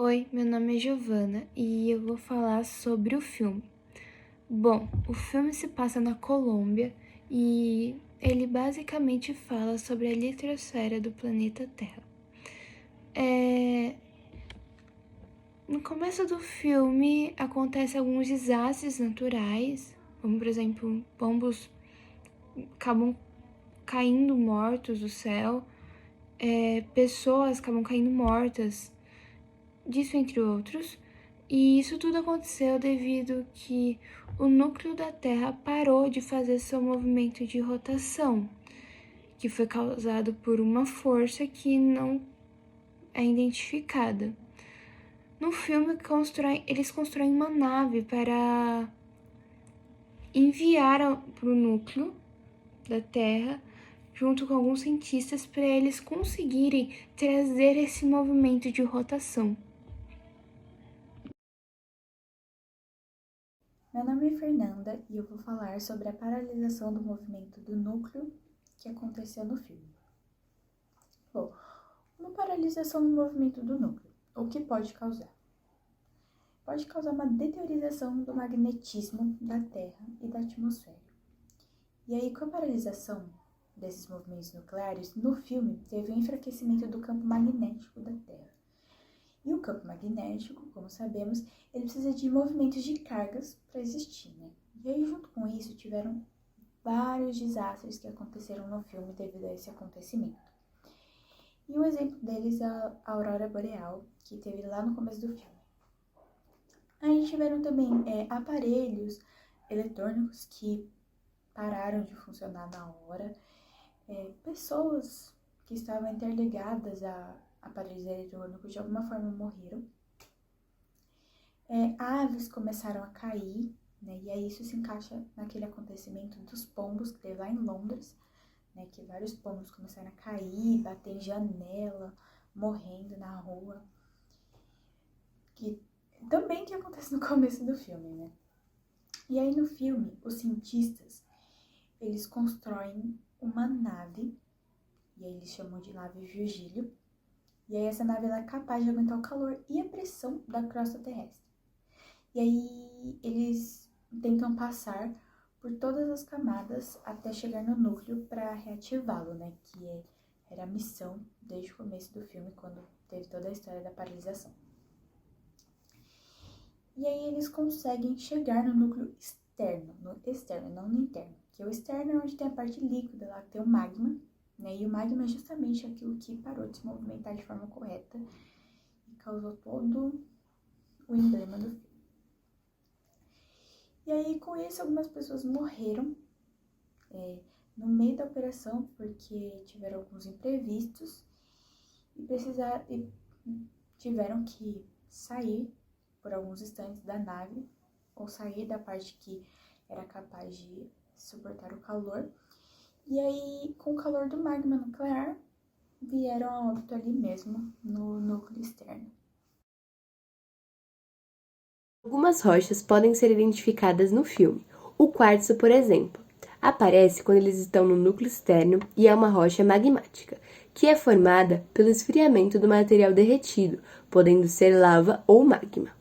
Oi, meu nome é Giovana e eu vou falar sobre o filme. Bom, o filme se passa na Colômbia e ele basicamente fala sobre a litosfera do planeta Terra. No começo do filme acontecem alguns desastres naturais, como por exemplo, pombos acabam caindo mortos do céu, pessoas acabam caindo mortas, disso entre outros. E isso tudo aconteceu devido que o núcleo da Terra parou de fazer seu movimento de rotação, que foi causado por uma força que não é identificada. No filme, eles constroem uma nave para enviar para o núcleo da Terra, junto com alguns cientistas, para eles conseguirem trazer esse movimento de rotação. Meu nome é Fernanda e eu vou falar sobre a paralisação do movimento do núcleo que aconteceu no filme. Bom, uma paralisação do movimento do núcleo, o que pode causar? Pode causar uma deteriorização do magnetismo da Terra e da atmosfera. E aí, com a paralisação desses movimentos nucleares, no filme teve um enfraquecimento do campo magnético da Terra. E o campo magnético, como sabemos, ele precisa de movimentos de cargas para existir, né? E aí, junto com isso, tiveram vários desastres que aconteceram no filme devido a esse acontecimento. E um exemplo deles é a aurora boreal, que teve lá no começo do filme. Aí tiveram também aparelhos eletrônicos que pararam de funcionar na hora, pessoas que estavam interligadas a aparelhos eletrônicos de alguma forma morreram. Aves começaram a cair, né? E aí isso se encaixa naquele acontecimento dos pombos que teve lá em Londres, né? Que vários pombos começaram a cair, bater em janela, morrendo na rua. Que também que acontece no começo do filme, né? E aí no filme, os cientistas, eles constroem uma nave, e aí eles chamam de nave Virgílio, e aí essa nave ela é capaz de aguentar o calor e a pressão da crosta terrestre. E aí eles tentam passar por todas as camadas até chegar no núcleo para reativá-lo, né? Que era a missão desde o começo do filme, quando teve toda a história da paralisação. E aí eles conseguem chegar no núcleo externo, não no interno. Que o externo é onde tem a parte líquida, lá que tem o magma, né? E o magma é justamente aquilo que parou de se movimentar de forma correta e causou todo o emblema do filme. E aí, com isso, algumas pessoas morreram no meio da operação, porque tiveram alguns imprevistos e tiveram que sair por alguns instantes da nave, ou sair da parte que era capaz de suportar o calor. E aí, com o calor do magma nuclear, vieram a óbito ali mesmo, no núcleo externo. Algumas rochas podem ser identificadas no filme. O quartzo, por exemplo, aparece quando eles estão no núcleo externo e é uma rocha magmática, que é formada pelo esfriamento do material derretido, podendo ser lava ou magma.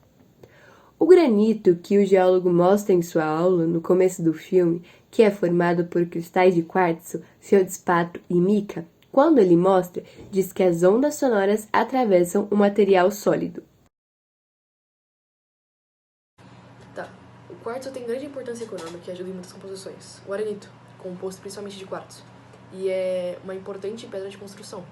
O granito, que o geólogo mostra em sua aula no começo do filme, que é formado por cristais de quartzo, feldspato e mica, quando ele mostra, diz que as ondas sonoras atravessam o material sólido. O quartzo tem grande importância econômica e ajuda em muitas composições. O arenito, composto principalmente de quartzo, e é uma importante pedra de construção.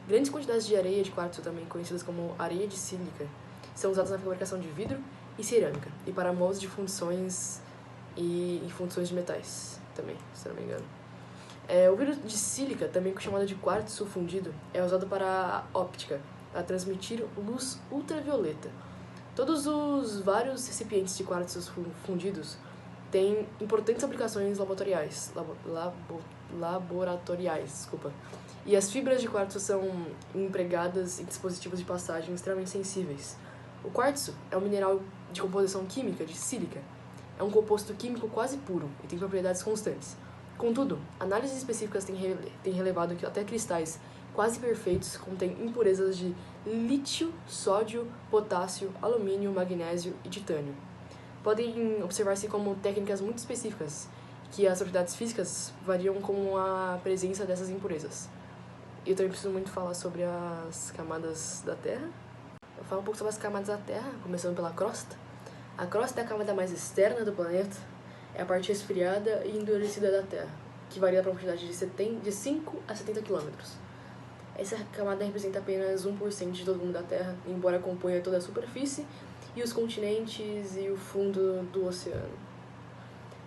Grandes quantidades de areia de quartzo, também conhecidas como areia de sílica, são usadas na fabricação de vidro e cerâmica, e para moldes de fundições e fundições de metais, também, se não me engano. O vidro de sílica, também chamado de quartzo fundido, é usado para a óptica, para transmitir luz ultravioleta. Todos os vários recipientes de quartzo fundidos têm importantes aplicações laboratoriais. E as fibras de quartzo são empregadas em dispositivos de passagem extremamente sensíveis. O quartzo é um mineral de composição química de sílica. É um composto químico quase puro e tem propriedades constantes. Contudo, análises específicas têm relevado que até cristais quase perfeitos, contêm impurezas de lítio, sódio, potássio, alumínio, magnésio e titânio. Podem observar-se como técnicas muito específicas, que as propriedades físicas variam com a presença dessas impurezas. Eu também preciso muito falar sobre as camadas da Terra. Eu falo um pouco sobre as camadas da Terra, começando pela crosta. A crosta é a camada mais externa do planeta, é a parte resfriada e endurecida da Terra, que varia para uma profundidade de 5 a 70 km. Essa camada representa apenas 1% de todo o mundo da Terra, embora componha toda a superfície e os continentes e o fundo do oceano.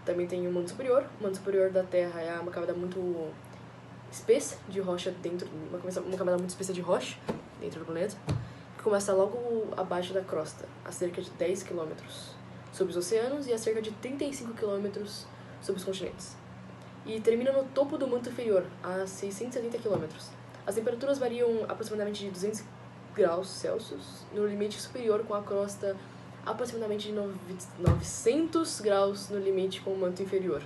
Também tem o manto superior. O manto superior da Terra é uma camada muito espessa de rocha dentro, uma camada muito espessa de rocha dentro do planeta, que começa logo abaixo da crosta, a cerca de 10 km sobre os oceanos e a cerca de 35 km sobre os continentes. E termina no topo do manto inferior, a 670 km. As temperaturas variam aproximadamente de 200 graus Celsius no limite superior, com a crosta aproximadamente de 900 graus no limite com o manto inferior.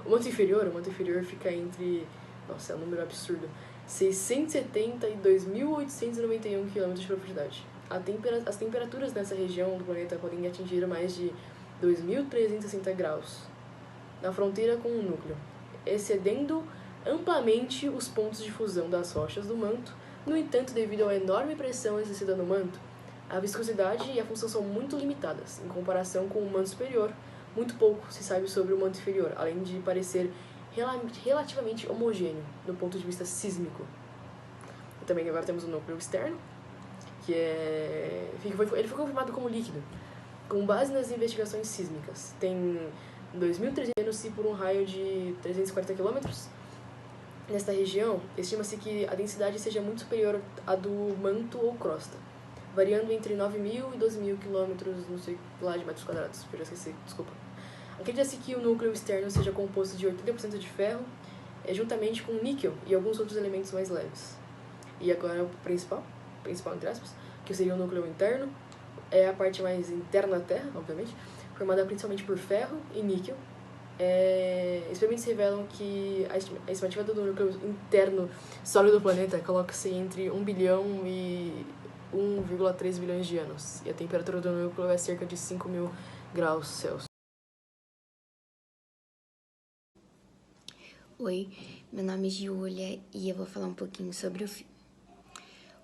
O manto inferior fica entre, nossa, é um número absurdo, 670 e 2.891 km de profundidade. As temperaturas nessa região do planeta podem atingir mais de 2.360 graus na fronteira com o núcleo, excedendo amplamente os pontos de fusão das rochas do manto. No entanto, devido à enorme pressão exercida no manto, a viscosidade e a função são muito limitadas em comparação com o manto superior. Muito pouco se sabe sobre o manto inferior, além de parecer relativamente homogêneo do ponto de vista sísmico. E também agora temos o núcleo externo, que ele foi confirmado como líquido, com base nas investigações sísmicas. Tem 2.300 anos e por um raio de 340 km. Nesta região, estima-se que a densidade seja muito superior à do manto ou crosta, variando entre 9.000 e 12.000 km, não sei lá, de metros quadrados, eu já esqueci, desculpa. Acredita-se que o núcleo externo seja composto de 80% de ferro, juntamente com níquel e alguns outros elementos mais leves. E agora o principal entre aspas, que seria o núcleo interno, é a parte mais interna da Terra, obviamente, formada principalmente por ferro e níquel. Experimentos revelam que a estimativa do núcleo interno sólido do planeta coloca-se entre 1 bilhão e 1,3 bilhões de anos, e a temperatura do núcleo é cerca de 5.000 graus Celsius. Oi, meu nome é Giulia e eu vou falar um pouquinho sobre o filme.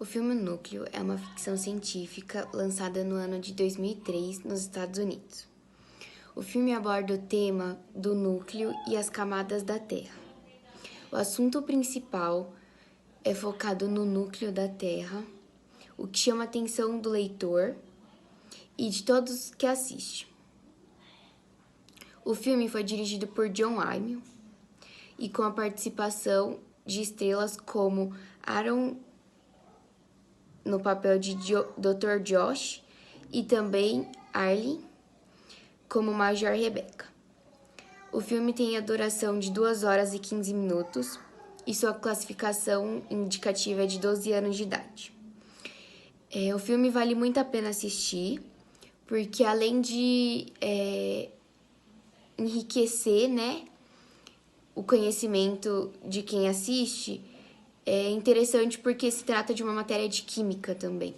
O filme Núcleo é uma ficção científica lançada no ano de 2003 nos Estados Unidos. O filme aborda o tema do núcleo e as camadas da Terra. O assunto principal é focado no núcleo da Terra, o que chama a atenção do leitor e de todos que assistem. O filme foi dirigido por John Wyman e com a participação de estrelas como Aaron no papel de Dr. Josh e também Arlie como Major Rebecca. O filme tem a duração de 2 horas e 15 minutos e sua classificação indicativa é de 12 anos de idade. O filme vale muito a pena assistir, porque além de enriquecer, né, o conhecimento de quem assiste, é interessante porque se trata de uma matéria de química também.